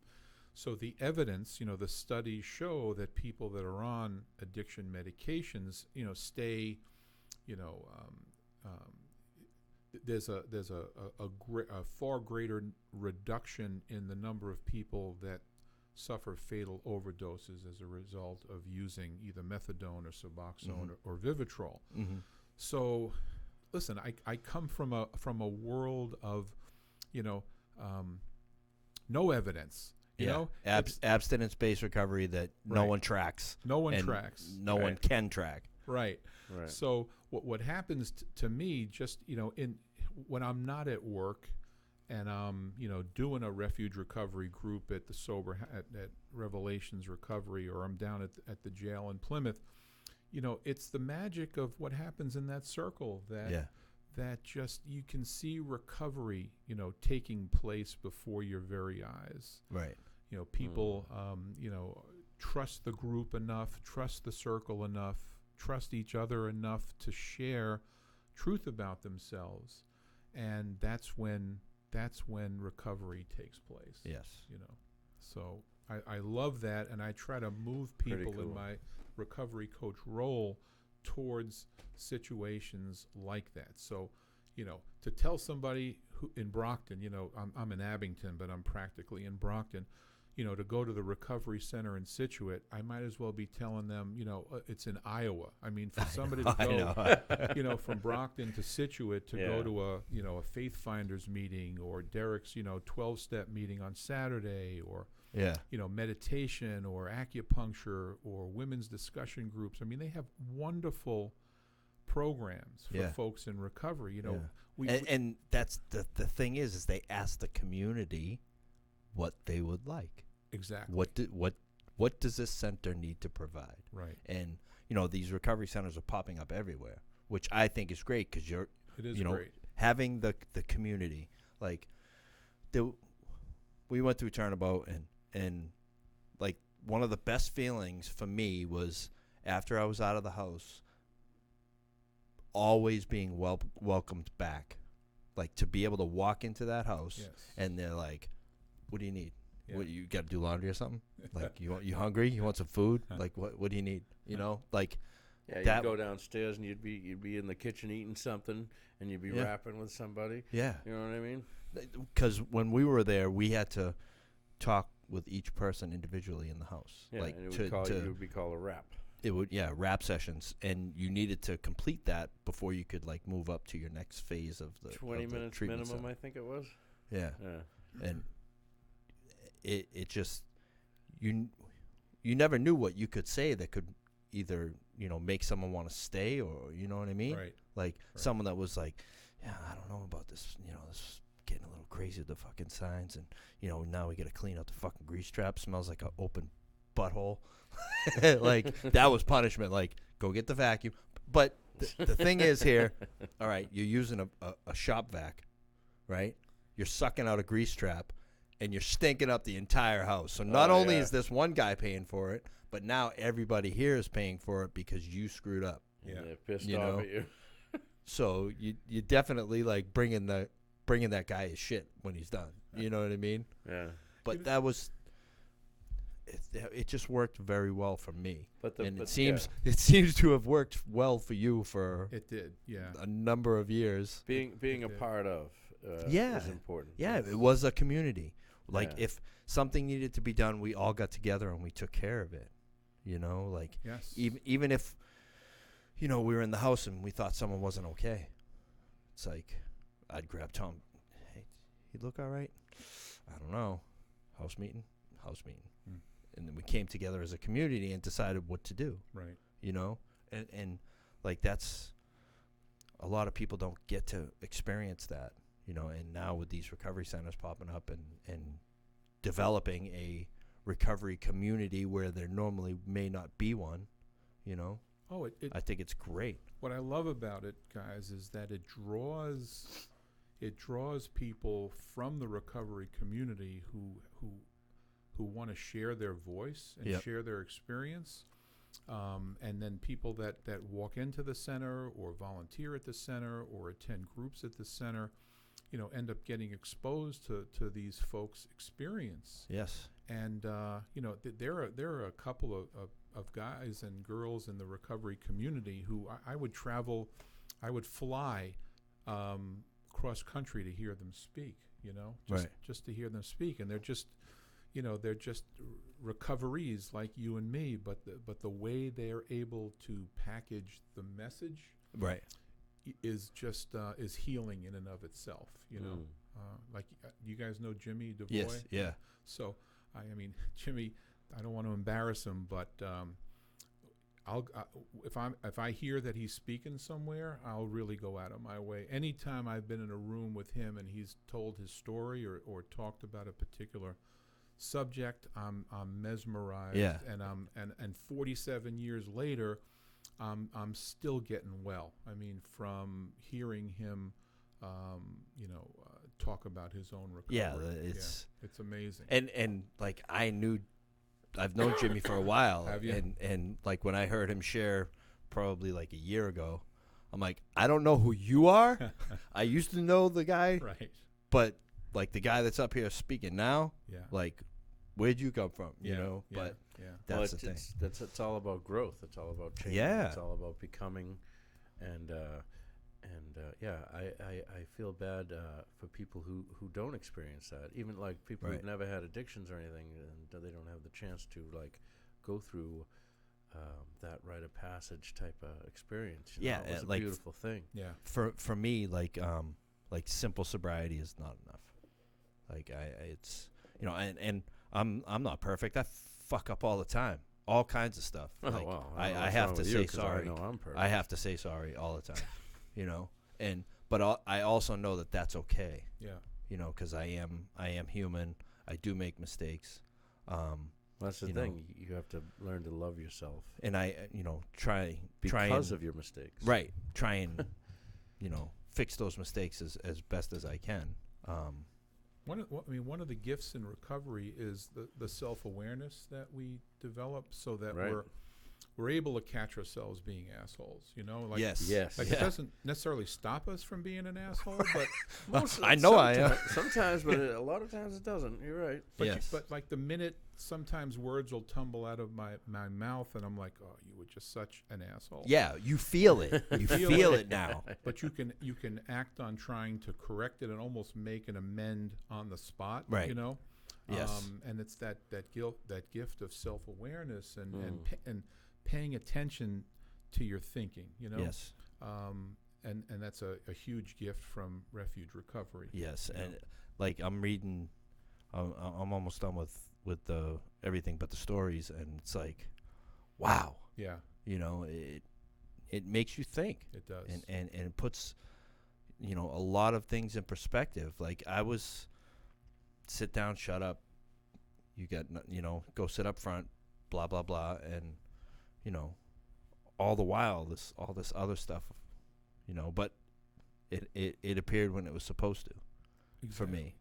So the evidence, the studies show that people that are on addiction medications, stay, there's a far greater reduction in the number of people that suffer fatal overdoses as a result of using either methadone or Suboxone or Vivitrol. Mm-hmm. So, listen, I come from a world of, no evidence. You know, abstinence-based recovery that no Right. one tracks. No one and tracks. No one can track. Right. Right. So what happens to me, just when I'm not at work, and I'm doing a refuge recovery group at the at Revelations Recovery, or I'm down at the jail in Plymouth, it's the magic of what happens in that circle that just you can see recovery taking place before your very eyes. Right. People trust the group enough, trust the circle enough, trust each other enough to share truth about themselves, and that's when recovery takes place. Yes. So I love that, and I try to move people in my recovery coach role towards situations like that. So, to tell somebody who in Brockton, I'm in Abington, but I'm practically in Brockton, to go to the recovery center in Scituate, I might as well be telling them, it's in Iowa. I mean, for somebody to go, from Brockton to Scituate to go to a Faith Finders meeting, or Derek's, 12-step meeting on Saturday, or, meditation or acupuncture or women's discussion groups. I mean, they have wonderful programs for Yeah. folks in recovery. You know, Yeah. we And that's the thing is they ask the community what they would like. exactly What does this center need to provide? right. And these recovery centers are popping up everywhere, which I think is great because It is you know, great. having the community. Like we went through Turnabout and like one of the best feelings for me was after I was out of the house, always being welcomed back. Like to be able to walk into that house Yes. and they're like, "What do you need? Yeah. What, you got to do laundry or something? Like you hungry? You want some food? Like what do you need? Like Yeah, that- you'd go downstairs and you'd be in the kitchen eating something, and you'd be Yeah. rapping with somebody. yeah." You know what I mean? Because when we were there, we had to talk with each person individually in the house. Yeah, like and to, it would be called a rap. it would rap sessions, and you needed to complete that before you could like move up to your next phase of the 20 of the minutes treatment minimum, center. I think it was. Yeah, Yeah. and it just you never knew what you could say that could either make someone want to stay, or you know what I mean? Right. Like someone that was like, yeah, I don't know about this, this is getting a little crazy with the fucking signs, and now we got to clean out the fucking grease trap, smells like an open butthole. Like that was punishment. Like go get the vacuum. But the thing is here, all right, you're using a shop vac, right? You're sucking out a grease trap, and you're stinking up the entire house. So not only yeah. is this one guy paying for it, but now everybody here is paying for it because you screwed up. And Yeah. they're pissed You off know? at you. So you definitely like bringing that guy his shit when he's done. You know what I mean? Yeah. But that was it just worked very well for me. And it seems to have worked well for you for It did. Yeah. a number of years. being a did. part of Yeah. is important. Yeah, it was a community. Like Yeah. if something needed to be done, we all got together and we took care of it. Like Yes. even if we were in the house and we thought someone wasn't okay, it's like I'd grab Tom. Hey, he look all right? I don't know. House meeting. Hmm. And then we came together as a community and decided what to do. Right. And like that's a lot of people don't get to experience that. And now with these recovery centers popping up and developing a recovery community where there normally may not be one, Oh, I think it's great. what I love about it, guys, is that it draws people from the recovery community who want to share their voice and Yep. share their experience, and then people that walk into the center or volunteer at the center or attend groups at the center, end up getting exposed to these folks' experience. Yes. And there are a couple of guys and girls in the recovery community who I would fly cross country to hear them speak. Just to hear them speak, and they're just recoveries like you and me, but the way they're able to package the message Right. is just is healing in and of itself. Like you guys know Jimmy DuVoy. Yes. Yeah. So, I mean, Jimmy, I don't want to embarrass him, but if I hear that he's speaking somewhere, I'll really go out of my way. Anytime I've been in a room with him and he's told his story or talked about a particular subject, I'm mesmerized. Yeah. And 47 years later, I'm still getting well. I mean, from hearing him, talk about his own recovery. Yeah, it's amazing. and like I've known Jimmy for a while. Have you? And like when I heard him share probably like a year ago, I'm like, I don't know who you are. I used to know the guy, Right. but like the guy that's up here speaking now, Yeah. like where'd you come from? Yeah. But yeah. that's the thing. It's all about growth. It's all about change. Yeah. It's all about becoming, and I feel bad for people who don't experience that. Even like people Right. who've never had addictions or anything, and they don't have the chance to like go through that rite of passage type of experience. Yeah, it's a like beautiful thing. Yeah. For me, like simple sobriety is not enough. Like it's and I'm not perfect. I fuck up all the time. all kinds of stuff. Oh, Like, well, I have to say sorry. I know I'm perfect. I have to say sorry all the time, but I also know that that's okay. Yeah. Because I am human. I do make mistakes. That's the thing. You have to learn to love yourself. And I, try because of your mistakes. Right. Try and, fix those mistakes as best as I can. One of the gifts in recovery is the self-awareness that we develop, so that we're able to catch ourselves being assholes. Like, yes. Like it doesn't necessarily stop us from being an asshole, but most I know I am. Sometimes, but a lot of times it doesn't. You're right. But, yes. But like the minute sometimes words will tumble out of my mouth, and I'm like, oh, you were just such an asshole. Yeah, you feel it. You feel it now. But you can act on trying to correct it and almost make an amend on the spot. Right. Yes. And it's that gift of self-awareness and paying attention to your thinking. Yes. And that's a huge gift from Refuge Recovery. Yes, and like I'm reading, I'm almost done with the everything but the stories, and it's like, wow. Yeah. It makes you think. It does. And it puts, a lot of things in perspective. Like I was, sit down, shut up. You got, go sit up front, blah blah blah, and all the while all this other stuff, but it appeared when it was supposed to. Exactly. For me.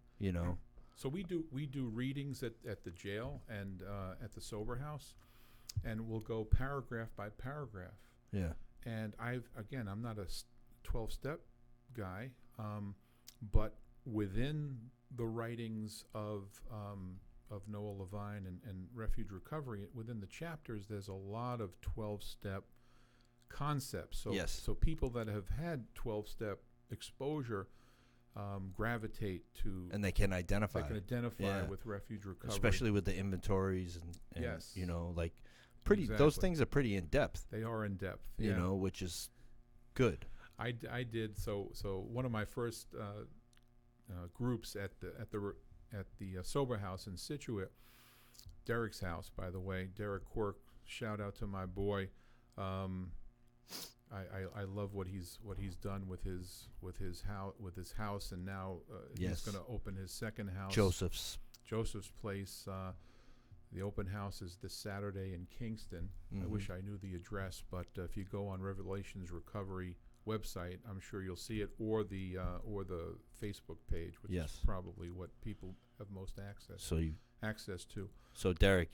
So we do readings at the jail and at the sober house, and we'll go paragraph by paragraph. Yeah. And I'm not a 12-step guy, but within the writings of Noah Levine and Refuge Recovery, within the chapters, there's a lot of 12-step concepts. So, yes. So people that have had 12-step exposure gravitate to, and they can identify. with Refuge Recovery, especially with the inventories and yes. Like pretty. Exactly. Those things are pretty in depth. They are in depth. Which is good. I did so. One of my first groups at the sober house in Scituate, Derek's house, by the way, Derek Quirk. Shout out to my boy. I love what he's done with his house, and now yes. he's going to open his second house, Joseph's Place. The open house is this Saturday in Kingston. I wish I knew the address, but if you go on Revelations Recovery website, I'm sure you'll see it, or the Facebook page, which yes. is probably what people have most access to. So Derek,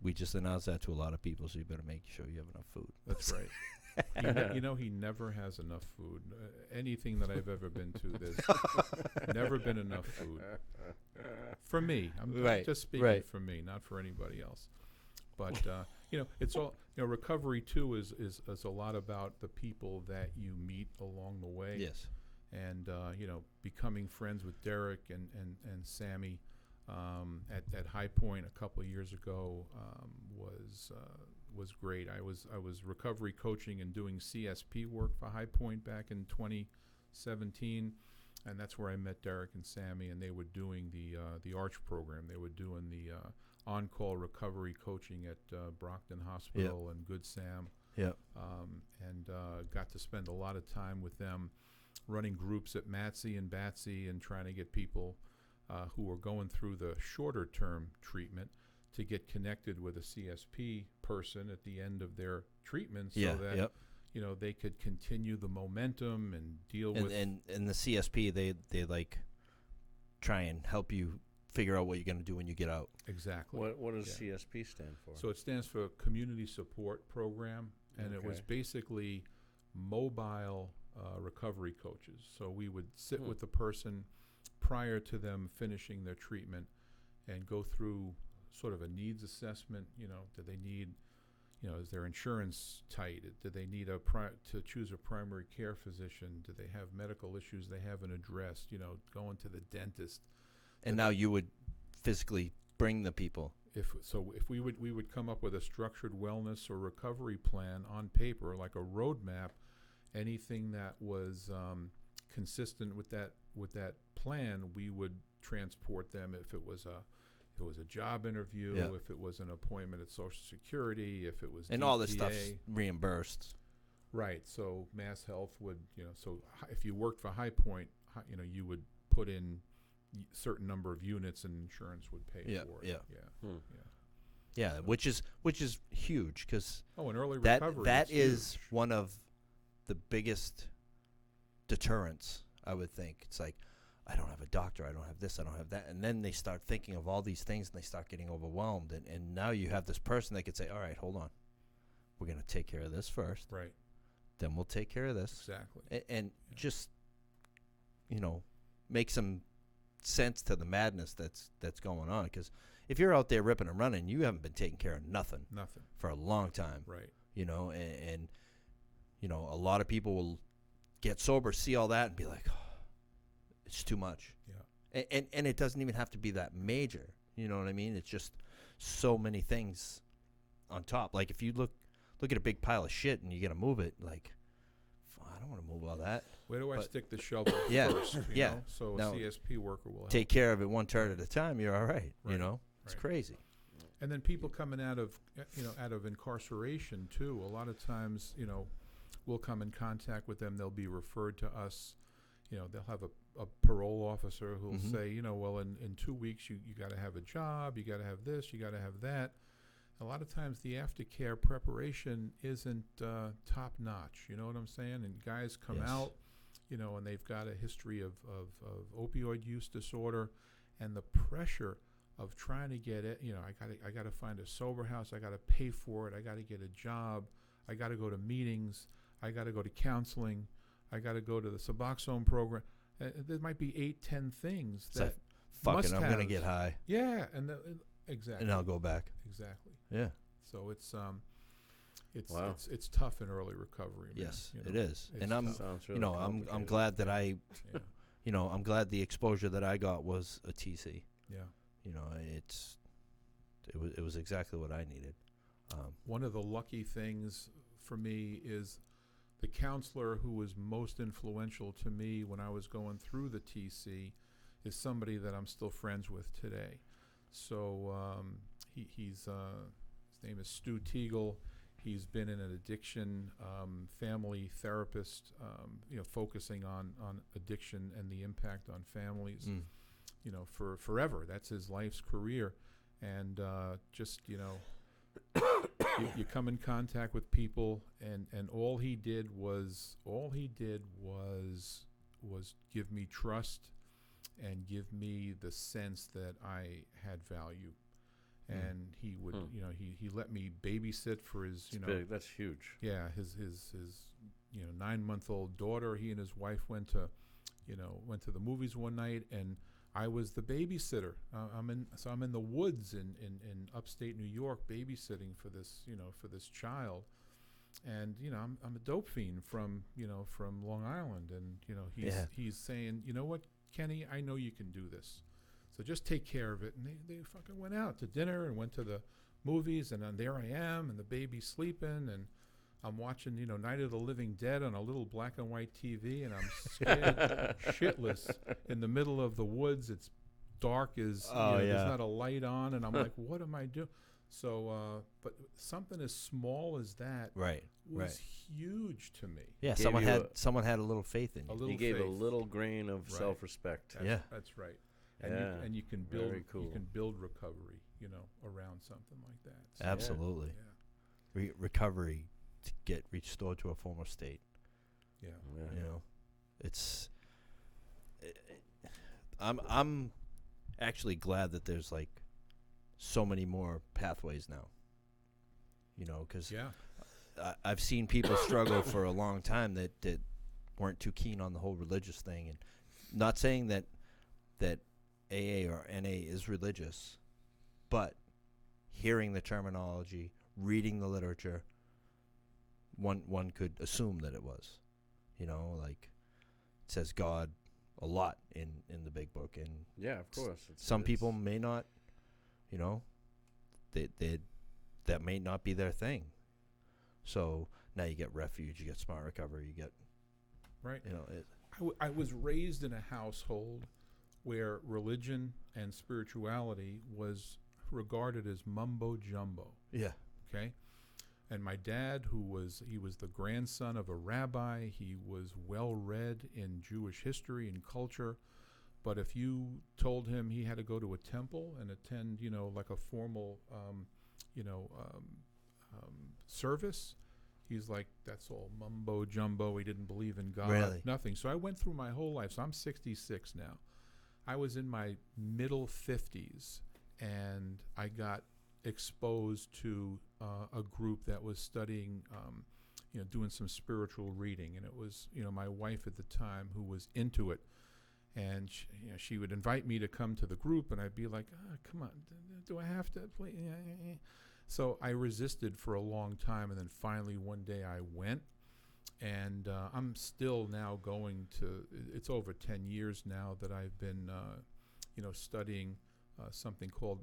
we just announced that to a lot of people, so you better make sure you have enough food. That's right. He never has enough food. Anything that I've ever been to, there's never been enough food. For me, I'm just speaking for me, not for anybody else. But it's all recovery too is a lot about the people that you meet along the way. Yes. And becoming friends with Derek and Sammy at High Point a couple of years ago was great. I was recovery coaching and doing CSP work for High Point back in 2017, and that's where I met Derek and Sammy, and they were doing the Arch program. They were doing the on-call recovery coaching at Brockton Hospital and Good Sam. Yeah. And got to spend a lot of time with them, running groups at Matsy and Batsy, and trying to get people who were going through the shorter-term treatment to get connected with a CSP person at the end of their treatment, so that they could continue the momentum and deal with. And the CSP, they like try and help you figure out what you're going to do when you get out. Exactly. What does CSP stand for? So it stands for Community Support Program, and it was basically mobile recovery coaches. So we would sit with the person prior to them finishing their treatment and go through sort of a needs assessment. Do they need, is their insurance tight? Do they need to choose a primary care physician? Do they have medical issues they haven't addressed? Going to the dentist. And now you would physically bring the people. If we would come up with a structured wellness or recovery plan on paper, like a roadmap, anything that was consistent with that plan, we would transport them. If it was it was a job interview, Yeah. if it was an appointment at Social Security, if it was And DTA. all this stuff's reimbursed. Right. So Mass Health would, so if you worked for High Point, you would put in certain number of units and insurance would pay Yeah, for it. yeah. Yeah. Yeah. Yeah, which is huge because Oh, and early that recovery. that is huge. one of the biggest deterrents, I would think. It's like, I don't have a doctor, I don't have this, I don't have that, and then they start thinking of all these things and they start getting overwhelmed, and now you have this person that could say, all right, hold on, we're going to take care of this first, Right. then we'll take care of this, Exactly. and just make some sense to the madness that's going on. Because if you're out there ripping and running, you haven't been taking care of nothing Nothing. for a long time. Right. And a lot of people will get sober, see all that, and be like, oh, it's too much. Yeah. And it doesn't even have to be that major. You know what I mean? It's just so many things on top. Like if you look at a big pile of shit and you got to move it, like, I don't want to move all that. Where do I But- stick the shovel Yeah, first? You yeah. know? So Now, a CSP worker will help. Take care of it one turn at a time. You're all right. Right, It's right. crazy. And then people coming out of incarceration too. A lot of times, we'll come in contact with them. They'll be referred to us. They'll have a parole officer who'll Mhm. say, well, in 2 weeks you got to have a job, you got to have this, you got to have that. A lot of times the aftercare preparation isn't top notch. You know what I'm saying? And guys come Yes. out, and they've got a history of opioid use disorder, and the pressure of trying to get it. I got to find a sober house. I got to pay for it. I got to get a job. I got to go to meetings. I got to go to counseling. I got to go to the Suboxone program. There might be 8, 10 things It's like, that fuck it, I'm going to must-haves. get high, Yeah, and exactly. and I'll go back. Exactly. Yeah. So it's Wow. it's tough in early recovery. Man. Yes, You it know, is. it's And I'm, tough. Sounds really I'm complicated. glad that I, Yeah. I'm glad the exposure that I got was a TC. Yeah. It was exactly what I needed. One of the lucky things for me is the counselor who was most influential to me when I was going through the TC is somebody that I'm still friends with today. So he's his name is Stu Teagle. He's been an addiction family therapist, focusing on addiction and the impact on families, Mm. for forever. That's his life's career. And you come in contact with people, and all he did was give me trust and give me the sense that I had value. And he would, he let me babysit for his, It's big. That's huge. yeah, his 9-month-old daughter. He and his wife went to the movies one night, and I was the babysitter. I'm in the woods in upstate New York babysitting for this child, and I'm a dope fiend from Long Island, and he's saying, you know what, Kenny, I know you can do this, so just take care of it. And they fucking went out to dinner and went to the movies, and then there I am, and the baby's sleeping, and I'm watching, Night of the Living Dead on a little black and white TV, and I'm scared shitless in the middle of the woods. It's dark as, there's not a light on, and I'm like, what am I doing? So, but something as small as that Right. was huge to me. Yeah. Gave Someone had a little faith in A you. little He gave a faith. little grain of Right. self-respect. That's right. Yeah, And you can build very cool. you can build recovery, around something like that. So, Absolutely. yeah. Recovery to get restored to a former state. Yeah. Yeah. It's. I'm actually glad that there's like so many more pathways now. Because Yeah. I've seen people struggle for a long time that weren't too keen on the whole religious thing, and not saying that AA or NA is religious, but hearing the terminology, reading the literature, one could assume that it was. Like it says God a lot in the big book, and Yeah, of course. some people may not, that may not be their thing. So now you get refuge, you get smart recovery, you get Right. it, I was raised in a household where religion and spirituality was regarded as mumbo jumbo. Yeah. Okay. And my dad, he was the grandson of a rabbi. He was well read in Jewish history and culture. But if you told him he had to go to a temple and attend, like a formal, service, he's like, that's all mumbo jumbo. He didn't believe in God. Really? Nothing. So I went through my whole life. So I'm 66 now. I was in my middle 50s, and I got exposed to a group that was studying, doing some spiritual reading. And it was, my wife at the time who was into it. And she would invite me to come to the group, and I'd be like, come on, do I have to play? So I resisted for a long time, and then finally one day I went. And I'm still now going to, it's over 10 years now that I've been, studying something called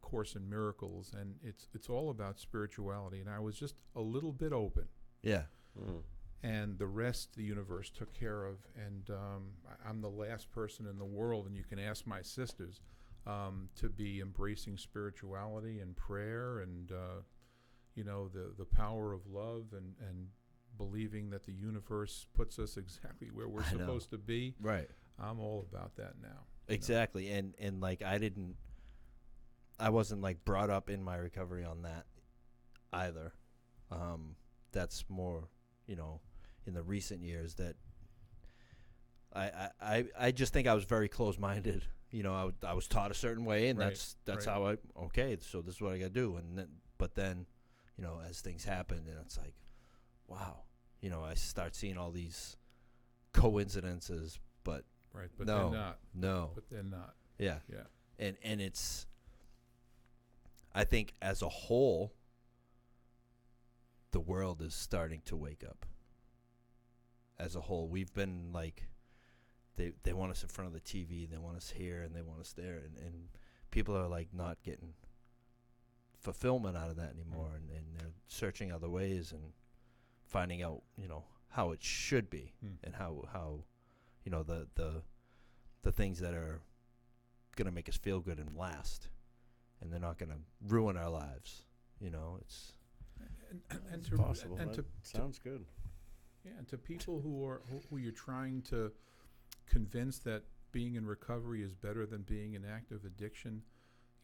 Course in Miracles. And it's all about spirituality. And I was just a little bit open. Yeah. Mm. And the rest the universe took care of. And I'm the last person in the world, and you can ask my sisters, to be embracing spirituality and prayer and, the power of love and believing that the universe puts us exactly where we're supposed to be. Right. I'm all about that now. Exactly. And like I wasn't like brought up in my recovery on that either. That's more, in the recent years that I just think I was very close-minded. I was taught a certain way, and Right, that's right. how okay, so this is what I got to do. But then, as things happened, and it's like, wow, I start seeing all these coincidences, but Right, but no, they're not. no, But they're not. yeah, Yeah. and it's, I think as a whole, the world is starting to wake up. As a whole, we've been like, they want us in front of the TV, they want us here, and they want us there, and people are like not getting fulfillment out of that anymore, and they're searching other ways and finding out, how it should be, and how the things that are gonna make us feel good and last, and they're not gonna ruin our lives. It's And It's possible. And That sounds good. Yeah, and to people who you're trying to convince that being in recovery is better than being in active addiction,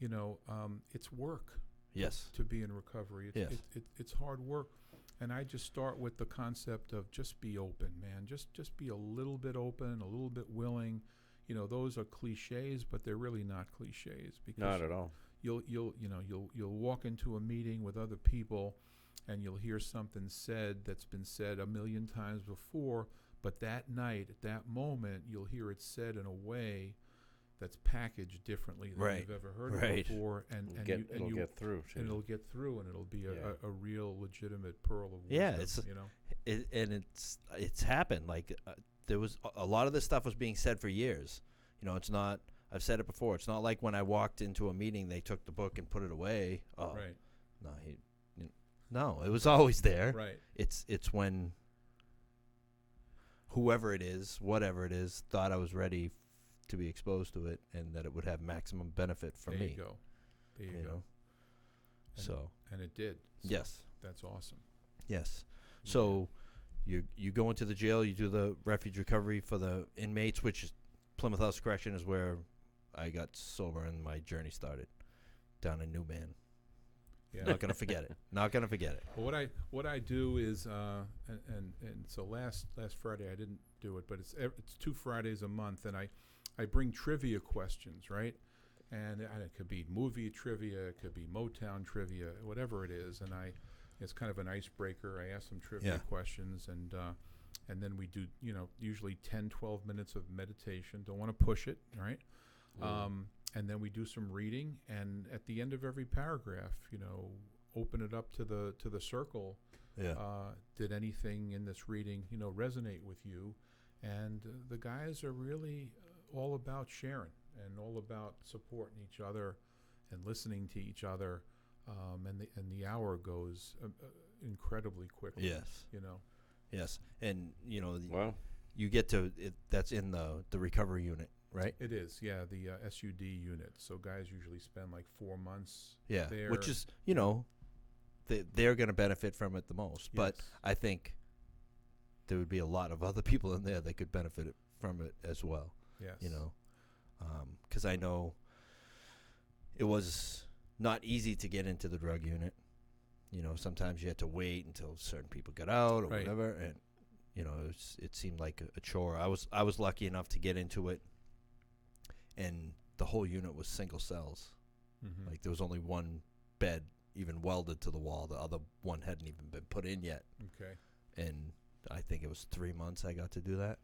it's work. yes, To be in recovery. Yes. It's hard work. And I just start with the concept of just be open, man. Just be a little bit open, a little bit willing. Those are cliches, but they're really not cliches, because Not at all. you'll walk into a meeting with other people, and you'll hear something said that's been said a million times before, but that night, at that moment, you'll hear it said in a way that's packaged differently than Right. you've ever heard Right. it before, and It'll get through. Too. and it'll get through, and it'll be Yeah. a real legitimate pearl of wisdom. Yeah, and it's happened. Like there was a lot of this stuff was being said for years. It's not. I've said it before. It's not like when I walked into a meeting, they took the book and put it away. Oh, Right, no, no, it was always there. right. It's when whoever it is, whatever it is, thought I was ready to be exposed to it, and that it would have maximum benefit for There me. you go. There you you go. know? And So And it did. So yes, That's awesome. yes. So you go into the jail, you do the refuge recovery for the inmates, which is Plymouth House Correction is where I got sober and my journey started down in Newman. Yeah. Not gonna forget it. Not gonna forget it. Well, what I do is and so last Friday I didn't do it, but it's 2 Fridays a month, and I bring trivia questions, right? And it could be movie trivia, it could be Motown trivia, whatever it is, and it's kind of an icebreaker. I ask them trivia Yeah. questions, and then we do usually 10-12 minutes of meditation. Don't want to push it, right? And then we do some reading, and at the end of every paragraph, open it up to the circle. Yeah. Did anything in this reading, resonate with you? And the guys are really all about sharing and all about supporting each other and listening to each other. And the hour goes incredibly quickly. Yes. Yes. And Wow. you get to it. That's in the recovery unit. right? It is, yeah, the SUD unit. So guys usually spend like 4 months Yeah, there. which is, they're going to benefit from it the most. But Yes. I think there would be a lot of other people in there that could benefit from it as well. Yes. Because I know it was not easy to get into the drug unit. Sometimes you had to wait until certain people got out or Right. whatever, and it seemed like a chore. I was lucky enough to get into it, and the whole unit was single cells. Mm-hmm. Like there was only one bed even welded to the wall. The other one hadn't even been put in yet. Okay. And I think it was 3 months I got to do that.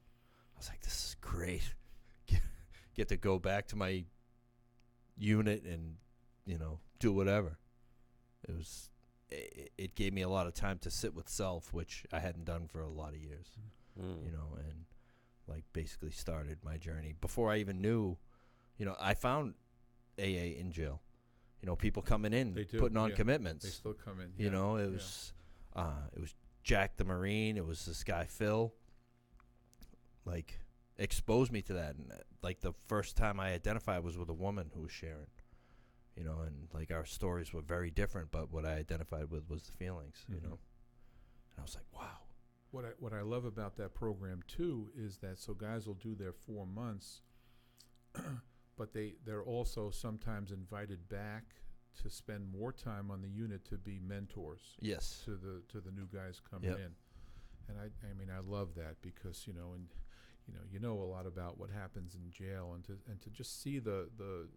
I was like, this is great. Get to go back to my unit and, do whatever. It gave me a lot of time to sit with self, which I hadn't done for a lot of years, and like basically started my journey. Before I even knew, I found AA in jail. People coming in, They do, putting on yeah. commitments. They still come in. It was Jack the Marine. It was this guy Phil. Like exposed me to that, and like the first time I identified was with a woman who was sharing. And like our stories were very different, but what I identified with was the feelings. Mhm. And I was like, wow. What I love about that program too is that so guys will do their 4 months, but they're also sometimes invited back to spend more time on the unit to be mentors Yes. to the new guys coming Yep. in. And I mean I love that because a lot about what happens in jail, and to just see the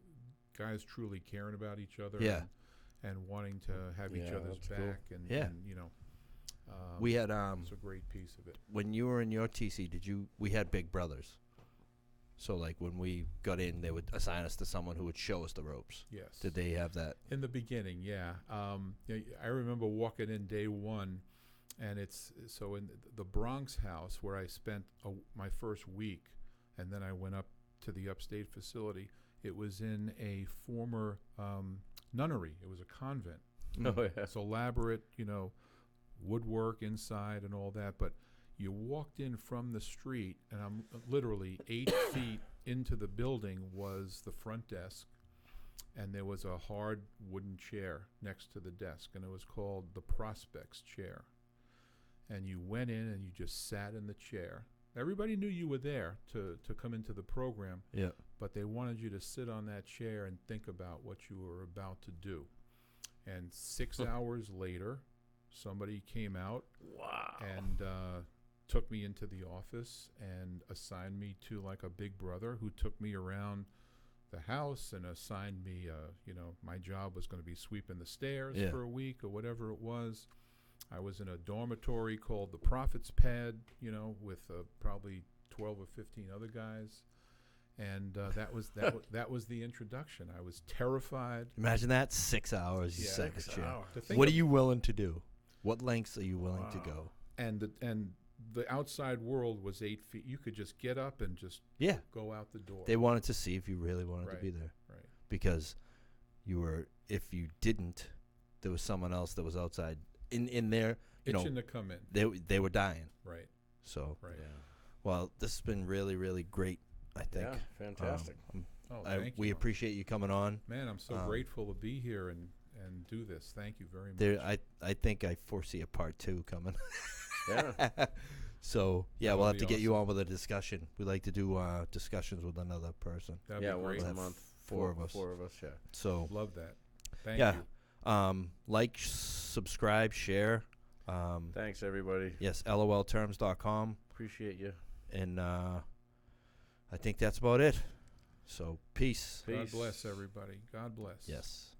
guys truly caring about each other, Yeah. and wanting to have each Yeah, other's that's cool. back, and, Yeah. We had it's a great piece of it. when you were in your TC, we had big brothers. So like when we got in, they would assign us to someone who would show us the ropes. Yes. Did they have that? In the beginning, yeah. I remember walking in day one, and it's so in the Bronx house where I spent my first week, and then I went up to the upstate facility. It was in a former nunnery. It was a convent. Oh, yeah. It's elaborate, woodwork inside and all that. But you walked in from the street, and I'm literally 8 feet into the building was the front desk, and there was a hard wooden chair next to the desk, and it was called the Prospects chair. And you went in and you just sat in the chair. Everybody knew you were there to come into the program, Yeah. but they wanted you to sit on that chair and think about what you were about to do. And 6 hours later, somebody came out Wow. and took me into the office and assigned me to like a big brother who took me around the house and assigned me, my job was going to be sweeping the stairs Yeah. for a week or whatever it was. I was in a dormitory called the Prophet's Pad, with probably 12 or 15 other guys. And that was the introduction. I was terrified. Imagine that, 6 hours. You Yeah. sat in a 6 chair. hours. To think What are of- you willing to do? What lengths are you willing to Wow. go? And the outside world was 8 feet. You could just get up and just Yeah. go out the door. They wanted to see if you really wanted to Right. be there. Right. Because if you didn't, there was someone else that was outside in there. Itching to come in. They were dying. Right. So, Right. Yeah. well, this has been really, really great, I think. Yeah, fantastic. Oh, thank We you. appreciate you coming on. Man, I'm so grateful to be here and do this. Thank you very much. I think I foresee a part 2 coming. Yeah. So, yeah, That we'll would have to be get you awesome. on with a discussion. We like to do discussions with another person. That'd Yeah, be once great. a Have month. 4 of us. 4 of us, yeah. So, Love that. Thank yeah. you. Like, subscribe, share. Thanks, everybody. Yes, LOLTerms.com. Appreciate you. And I think that's about it. So, peace. God Peace. bless everybody. God bless. Yes.